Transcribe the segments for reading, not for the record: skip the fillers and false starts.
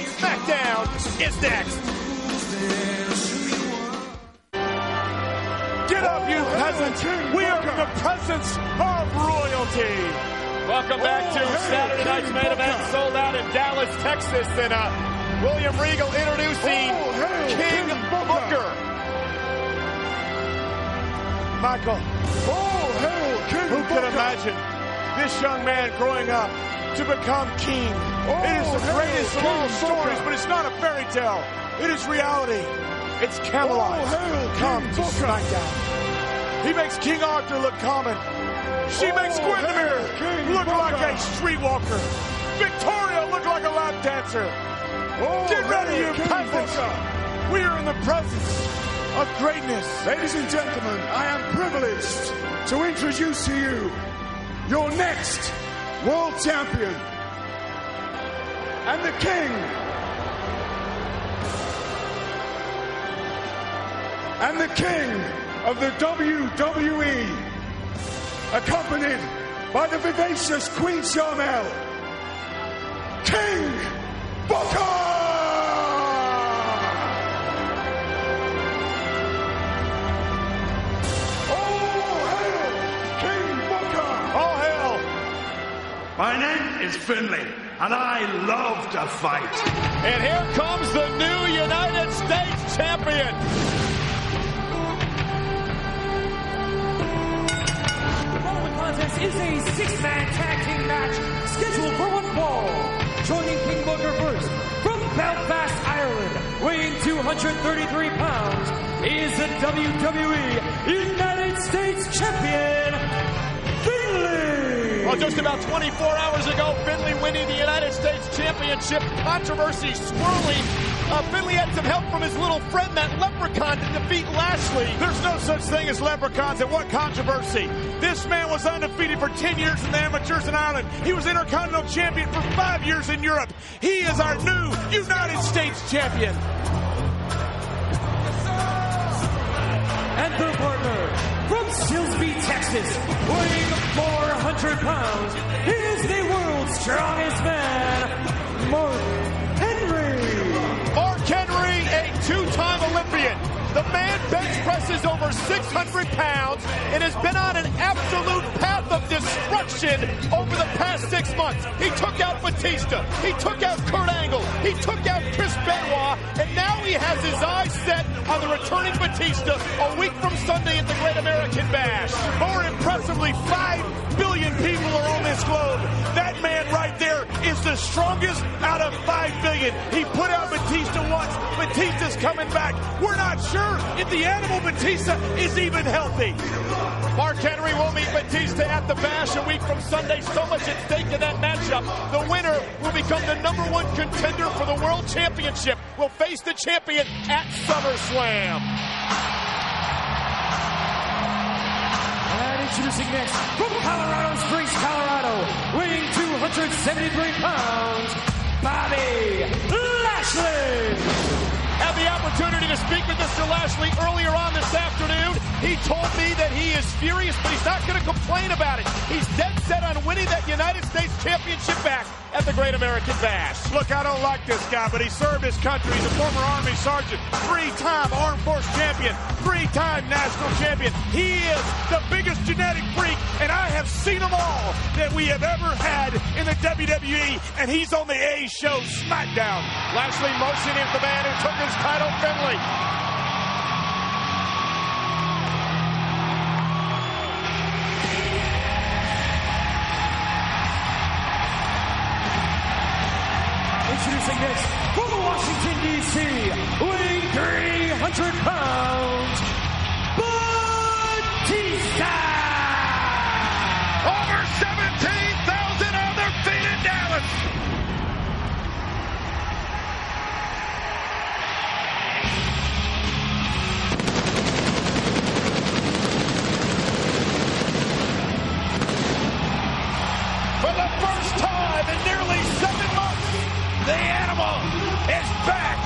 SmackDown is next. Get up, you peasants. We are in the presence of royalty. Welcome back to Saturday night's main event, sold out in Dallas, Texas. And William Regal introducing King Booker. Michael, who could imagine this young man growing up to become king? It is the greatest of all stories, but it's not a fairy tale. It is reality. It's Camelot. Come to SmackDown. He makes King Arthur look common. She makes Guinevere look like a streetwalker. Victoria look like a lap dancer. Get ready, you peasants. We are in the presence of greatness. Ladies and gentlemen, I am privileged to introduce to you your next world champion and the king of the WWE, accompanied by the vivacious Queen Sharmell, King Booker! My name is Finlay, and I love to fight. And here comes the new United States champion. The following contest is a six-man tag team match scheduled for one fall. Joining King Booker first, from Belfast, Ireland, weighing 233 pounds, is the WWE United States champion, Finlay. Well, just about 24 hours ago, Finlay winning the United States Championship. Controversy swirling. Finlay had some help from his little friend, that leprechaun, to defeat Lashlay. There's no such thing as leprechauns, and what controversy? This man was undefeated for 10 years in the amateurs in Ireland. He was Intercontinental Champion for 5 years in Europe. He is our new United States Champion. And their partner, from Silsbee, Texas, weighing 400 pounds, is the world's strongest man, Mark Henry. Mark Henry, a two-time Olympian. The man bench presses over 600 pounds and has been on an absolute path of destruction over the past 6 months. He took out Batista. He took out Kurt Angle. He took out Chris Benoit. And now he has his eyes set on the returning Batista a week from Sunday at the Great American Bash. More impressively, 5 billion people are on this globe. That man right there is the strongest out of 5 billion. He put out Batista once. Batista's coming back. We're not sure if the animal Batista is even healthy. Mark Henry will meet Batista at the Bash a week from Sunday. So much at stake in that matchup. The winner will become the #1 contender for the World Championship. Will face the champion at SummerSlam. And introducing next, from Colorado Springs, Colorado, weighing 273 pounds, Bobby Lashlay. Had the opportunity to speak with Mr. Lashlay earlier on this afternoon. He told me that he is furious, but he's not going to complain about it. He's dead set on winning that United States Championship back at the Great American Bash. Look, I don't like this guy, but he served his country. He's a former Army sergeant, 3-time Armed Force champion, 3-time national champion. He is the biggest genetic freak, and I have seen them all that we have ever had in the WWE, and he's on the A show, SmackDown. Lashlay motioning for the man who took his title, Finlay. Introducing next, from Washington, D.C., weighing 300 pounds, Batista! Over 17,000 on their feet in Dallas. For the first time in nearly 7 months, the animal is back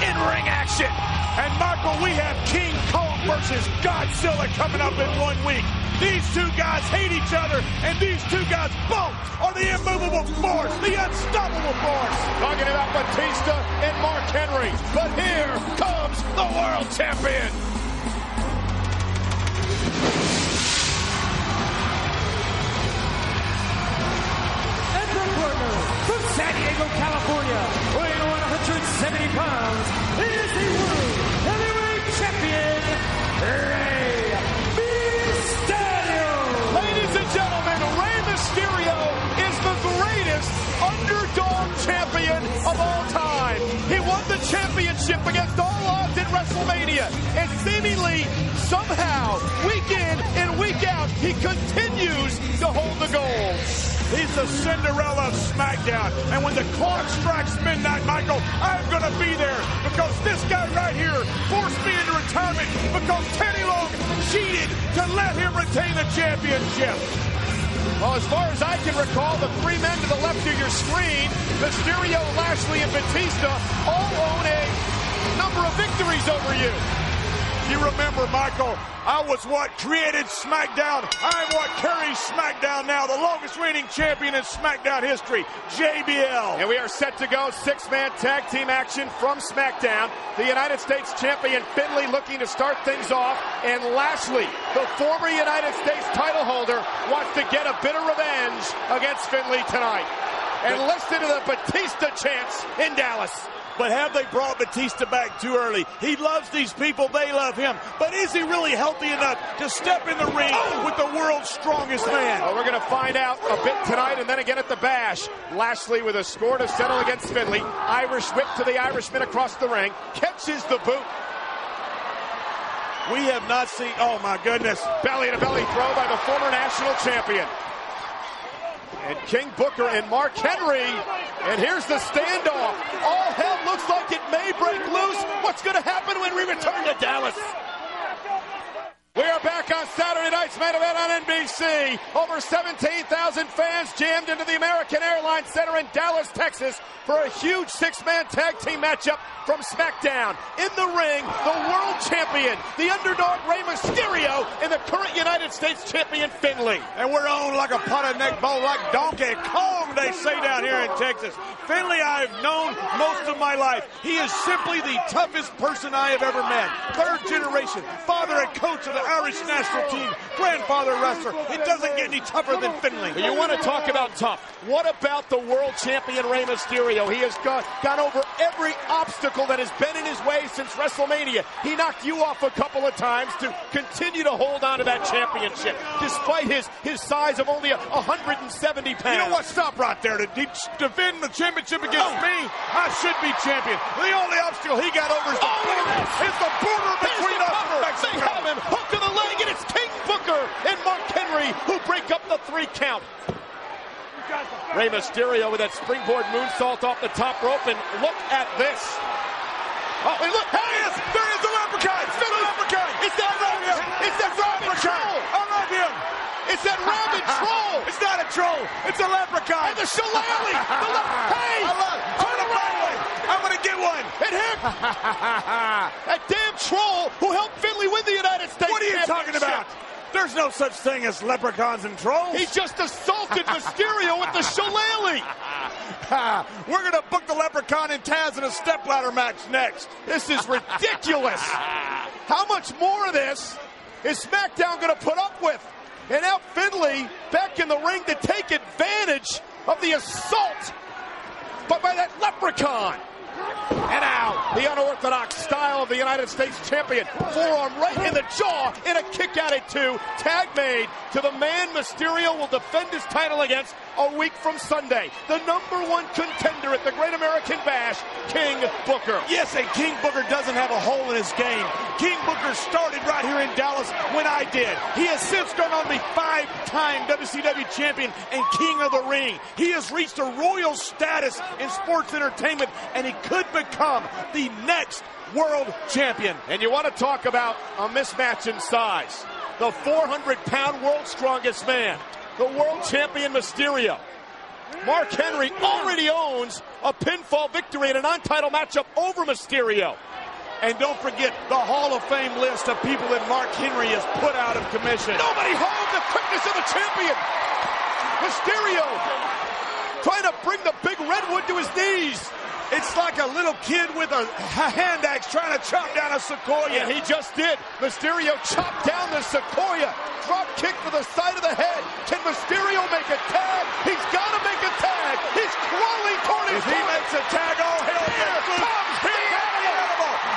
in ring action. And Michael, we have King Kong versus Godzilla coming up in 1 week. These two guys hate each other, and these two guys both are the immovable force, the unstoppable force. Talking about Batista and Mark Henry, but here comes the world champion. And the partner from San Diego, California, weighing 170 pounds, is the world heavyweight champion, Rey Mysterio. Ladies and gentlemen, Rey Mysterio is the greatest underdog champion of all time. He won the championship against all odds in WrestleMania, and seemingly, somehow, week in and week out, he continues to hold the gold. He's the Cinderella of SmackDown. And when the clock strikes midnight, Michael, I'm going to be there because this guy right here forced me into retirement because Teddy Long cheated to let him retain the championship. Well, as far as I can recall, the three men to the left of your screen, Mysterio, Lashlay, and Batista, all own a number of victories over you. You remember, Michael, I was what created SmackDown. I'm what carries SmackDown now, the longest reigning champion in SmackDown history, JBL. And we are set to go, six-man tag team action from SmackDown. The United States champion Finlay looking to start things off, and Lashlay, the former United States title holder, wants to get a bit of revenge against Finlay tonight. And listen to the Batista chants in Dallas. But have they brought Batista back too early? He loves these people. They love him. But is he really healthy enough to step in the ring with the world's strongest man? Well, we're going to find out a bit tonight and then again at the Bash. Lashlay with a score to settle against Finlay. Irish whip to the Irishman across the ring. Catches the boot. We have not seen... Oh, my goodness. Belly-to-belly throw by the former national champion. And King Booker and Mark Henry. And here's the standoff. All hell looks like it may break loose. What's going to happen when we return to Dallas? We are back on Saturday night's main event on NBC. Over 17,000 fans jammed into the American Airlines Center in Dallas, Texas for a huge six-man tag team matchup from SmackDown. In the ring, the world champion, the underdog Rey Mysterio, and the current United States champion Finlay. And we're on like a pot of neck bowl, like Donkey Kong, they say down here in Texas. Finlay I've known most of my life. He is simply the toughest person I have ever met. Third generation, father and coach of the Irish national team, grandfather wrestler. It doesn't get any tougher than Finlay. You want to talk about tough. What about the world champion Rey Mysterio? He has gone over every obstacle that has been in his way since WrestleMania. He knocked you off a couple of times to continue to hold on to that championship, despite his size of only 170 pounds. You know what? Stop right there. To defend the championship against me, I should be champion. The only obstacle he got over is the border between us and Mexico. They have him. Hook to the leg, and it's King Booker and Mark Henry who break up the 3 count. Rey Mysterio with that springboard moonsault off the top rope, and look at this. Oh, and look, there is the leprechaun. The leprechaun. It's that rabid. It's that rabid troll. I love him. It's that rabid troll. It's not a troll. It's a leprechaun. And the shillelagh. Hey, I love it. Turn around. I'm going to get one. And him. That damn troll who helped Finlay win the United States What are you talking about? There's no such thing as leprechauns and trolls. He just assaulted Mysterio with the shillelagh. We're going to book the leprechaun and Taz in a stepladder match next. This is ridiculous. How much more of this is SmackDown going to put up with? And now Finlay back in the ring to take advantage of the assault by that leprechaun. And now, the unorthodox style of the United States champion. Forearm right in the jaw, and a kick out at 2. Tag made to the man Mysterio will defend his title against a week from Sunday. The #1 contender at the Great American Bash, King Booker. Yes, and King Booker doesn't have a hole in his game. King Booker started right here in Dallas when I did. He has since gone on to be 5-time WCW champion and King of the Ring. He has reached a royal status in sports entertainment, and he could become the next world champion. And you want to talk about a mismatch in size. The 400-pound world's strongest man, the world champion Mysterio. Mark Henry already owns a pinfall victory in a non-title matchup over Mysterio. And don't forget the Hall of Fame list of people that Mark Henry has put out of commission. Nobody home the quickness of the champion. Mysterio trying to bring the big redwood to his knees. It's like a little kid with a hand axe trying to chop down a sequoia. And he just did. Mysterio chopped down the sequoia. Drop kick to the side of the head. Can Mysterio make a tag? He's got to make a tag. He's crawling toward his If he makes a tag, all hell breaks loose.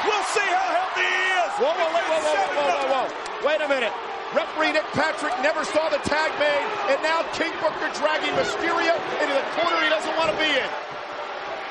We'll see how healthy he is. Whoa. Wait a minute. Referee Nick Patrick never saw the tag made, and now King Booker dragging Mysterio into the corner he doesn't want to be in.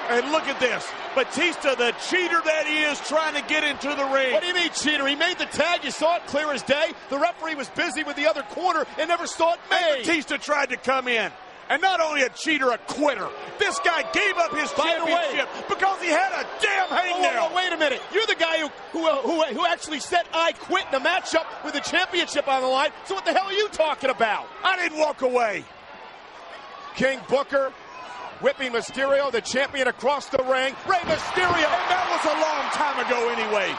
And look at this. Batista, the cheater that he is, trying to get into the ring. What do you mean cheater? He made the tag. You saw it clear as day. The referee was busy with the other corner and never saw it made. And Batista tried to come in. And not only a cheater, a quitter. This guy gave up his championship because he had a damn hangnail. Wait a minute. You're the guy who actually said I quit in a matchup with the championship on the line. So what the hell are you talking about? I didn't walk away. King Booker whipping Mysterio, the champion, across the ring. Rey Mysterio. And that was a long time ago anyway.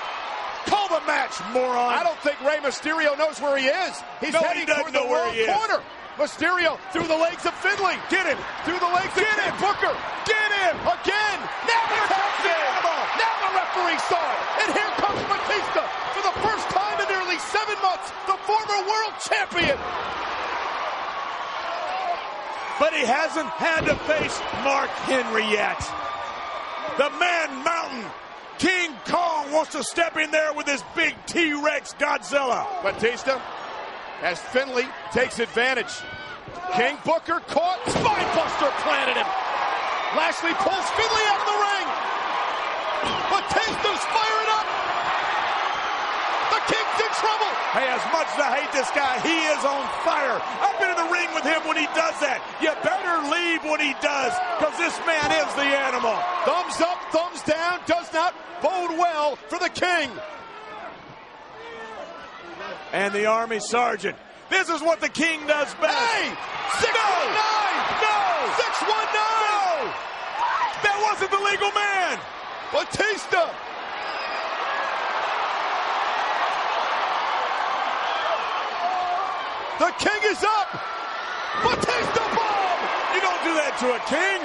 Call the match, moron. I don't think Rey Mysterio knows where he is. He's heading toward the wrong corner. Mysterio through the legs of Finlay. Get him. Through the legs of King Booker. Get him. Again. Now the referee saw it. And here comes Batista. For the first time in nearly 7 months, the former world champion. But he hasn't had to face Mark Henry yet. The Man Mountain, King Kong, wants to step in there with his big T-Rex Godzilla. Batista, as Finlay takes advantage. King Booker caught. Spinebuster planted him. Lashlay pulls Finlay out of the ring. Batista's firing up. The King's in trouble. Hey, as much as I hate this guy, he is on fire. I've been in the ring with him when he does that. You better leave when he does, because this man is the animal. Thumbs up, thumbs down, does not bode well for the King. And the Army Sergeant. This is what the King does best. Hey! 619! No! 619! No! That wasn't the legal man! Batista! The King is up! Batista bomb! You don't do that to a king!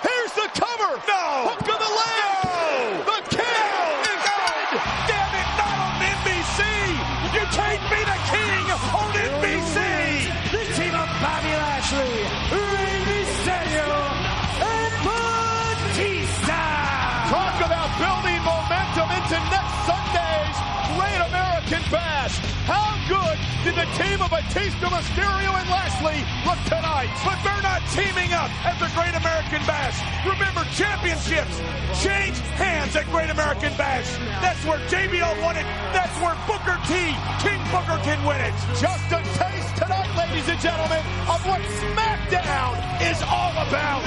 Here's the cover! No! Hook of the leg! No! The King is dead! Damn it, not on NBC! You can't be the King on NBC! The team of Bobby Lashlay, Rey Mysterio, and Batista! Talk about building momentum into next Sunday's Great American Bash. How good did the team of Batista, Mysterio, and Lashlay look tonight? But they're not teaming up at the Great American Bash. Remember, championships change hands at Great American Bash. That's where JBL won it. That's where Booker T, King Booker, can win it. Just a taste tonight, ladies and gentlemen, of what SmackDown is all about.